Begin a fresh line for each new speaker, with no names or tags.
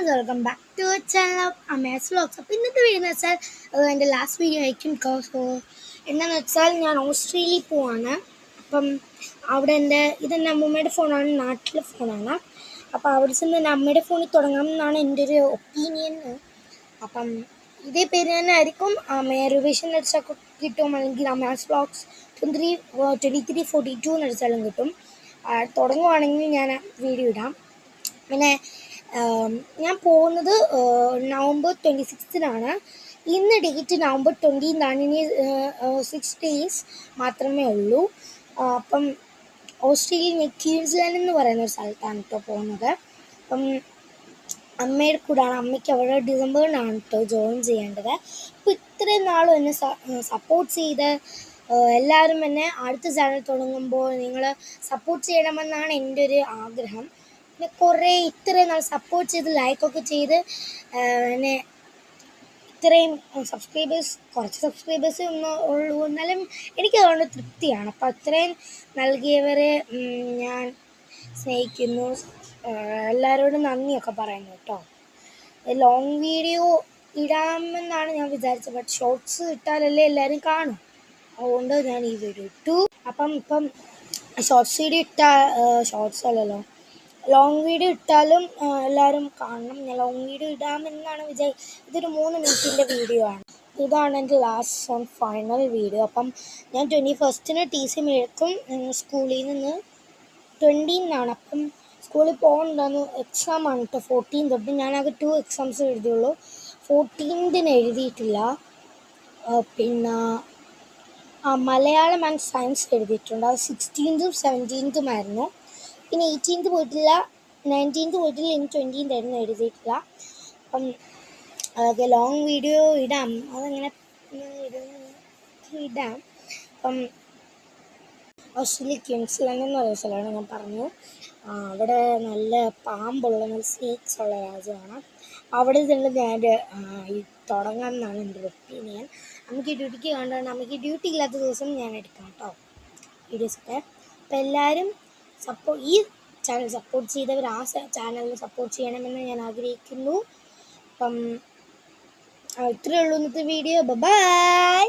friends, welcome back to our channel of Amaze Vlogs. അപ്പോൾ ഇന്നത്തെ video എന്ന് വെച്ചാൽ എൻ്റെ ലാസ്റ്റ് വീഡിയോ ആയിരിക്കും. എന്താണെന്ന് വെച്ചാൽ ഞാൻ ഓസ്ട്രേലിയയിൽ പോവാണ്. അപ്പം അവിടെ ഇതെൻ്റെ അമ്മൂമ്മയുടെ ഫോണാണ്, നാട്ടിലെ ഫോണാണ്. അപ്പോൾ അവിടെ ചെന്ന് എൻ്റെ അമ്മയുടെ ഫോണിൽ തുടങ്ങണം എന്നാണ് എൻ്റെ ഒരു ഒപ്പീനിയൻ. അപ്പം ഇതേ പേര് തന്നെ ആയിരിക്കും. റിവിഷൻ അടിച്ചാൽ കിട്ടും, അല്ലെങ്കിൽ അമാസ് വ്ലോഗ്സ് 2342 അടിച്ചാലും കിട്ടും. തുടങ്ങുവാണെങ്കിൽ ഞാൻ വീഡിയോ ഇടാം. പിന്നെ ഞാൻ പോകുന്നത് നവംബർ 26-നാണ്. ഇന്ന് ഡേറ്റ് നവംബർ 20-ാണ്. ഇനി 6 days മാത്രമേ ഉള്ളൂ. അപ്പം ഓസ്ട്രേലിയ ക്വീൻസ്ലാൻഡ് എന്ന് പറയുന്ന ഒരു സ്ഥലത്താണ് കേട്ടോ പോകുന്നത്. അപ്പം അമ്മയുടെ കൂടാണ്. അമ്മയ്ക്ക് അവിടെ ഡിസംബറിനാണ് കേട്ടോ ജോയിൻ ചെയ്യേണ്ടത്. അപ്പോൾ ഇത്രയും നാളും എന്നെ സപ്പോർട്ട് ചെയ്ത് എല്ലാവരും എന്നെ അടുത്ത ചാനൽ തുടങ്ങുമ്പോൾ നിങ്ങൾ സപ്പോർട്ട് ചെയ്യണമെന്നാണ് എൻ്റെ ഒരു ആഗ്രഹം. പിന്നെ ഇത്രയും നാൾ സപ്പോർട്ട് ചെയ്ത് ലൈക്കൊക്കെ ചെയ്ത് എന്നെ ഇത്രയും കുറച്ച് സബ്സ്ക്രൈബേഴ്സ് ഒന്നും ഉള്ളൂ, എന്നാലും എനിക്ക് അതുകൊണ്ട് തൃപ്തിയാണ്. അപ്പോൾ അത്രയും നൽകിയവരെ ഞാൻ സ്നേഹിക്കുന്നു. എല്ലാവരോടും നന്ദിയൊക്കെ പറയുന്നു കേട്ടോ. ലോങ് വീഡിയോ ഇടാമെന്നാണ് ഞാൻ വിചാരിച്ചത്, ബട്ട് ഷോർട്സ് ഇട്ടാലല്ലേ എല്ലാവരും കാണും. അതുകൊണ്ട് ഞാൻ ഈ വീഡിയോ ഇട്ടു. ഇപ്പം ഷോർട്സ് വീഡിയോ ഷോർട്സ് അല്ലല്ലോ, ലോങ് വീഡിയോ ഇട്ടാലും എല്ലാവരും കാണണം. ഞാൻ ലോങ് വീഡിയോ ഇടാമെന്നാണ് ഇതൊരു 3 മിനിറ്റിൻ്റെ വീഡിയോ ആണ്. ഇതാണ് എൻ്റെ ലാസ്റ്റ് ആൻഡ് ഫൈനൽ വീഡിയോ. അപ്പം ഞാൻ 21-ന് TC മേടിക്കും സ്കൂളിൽ നിന്ന്. 20-നാണ്. അപ്പം സ്കൂളിൽ പോകണ്ടെന്ന് എക്സാമാണ് കേട്ടോ. 14 തൊട്ട് ഞാനാകെ 2 എക്സാംസ് എഴുതിയുള്ളൂ. 14-ന് എഴുതിയിട്ടില്ല. പിന്നെ മലയാളം ആൻഡ് സയൻസ് എഴുതിയിട്ടുണ്ട്. അത് 16th 17th ആയിരുന്നു. പിന്നെ 18th പോയിട്ടില്ല, 19th പോയിട്ടില്ല, ഇനി 20th ആയിരുന്നു എഴുതിയിട്ടില്ല. അപ്പം അതൊക്കെ ലോങ് വീഡിയോ ഇടാം, അതങ്ങനെ ഇടാം. അപ്പം ഓസ്ട്രേലിയ ക്വീൻസ്ലാൻഡ് എന്ന് പറയുന്ന സ്ഥലമാണ് ഞാൻ പറഞ്ഞു. അവിടെ നല്ല നല്ല സ്നേക്സ് ഉള്ള രാജ്യമാണ്. അവിടെ തന്നെ ഞാൻ തുടങ്ങാം എന്നാണ് എൻ്റെ ഒപ്പീനിയൻ. നമുക്ക് ഡ്യൂട്ടിക്ക് കണ്ടാണ്, നമുക്ക് ഡ്യൂട്ടി ഇല്ലാത്ത ദിവസം ഞാൻ എടുക്കാം കേട്ടോ വീഡിയോസൊക്കെ. അപ്പം എല്ലാവരും ഈ ചാനൽ സപ്പോർട്ട് ചെയ്തവർ ആ ചാനലിനെ സപ്പോർട്ട് ചെയ്യണമെന്ന് ഞാൻ ആഗ്രഹിക്കുന്നു. അപ്പം ഇത്രയേ ഉള്ളൂ ഇന്നത്തെ വീഡിയോ. ബൈ.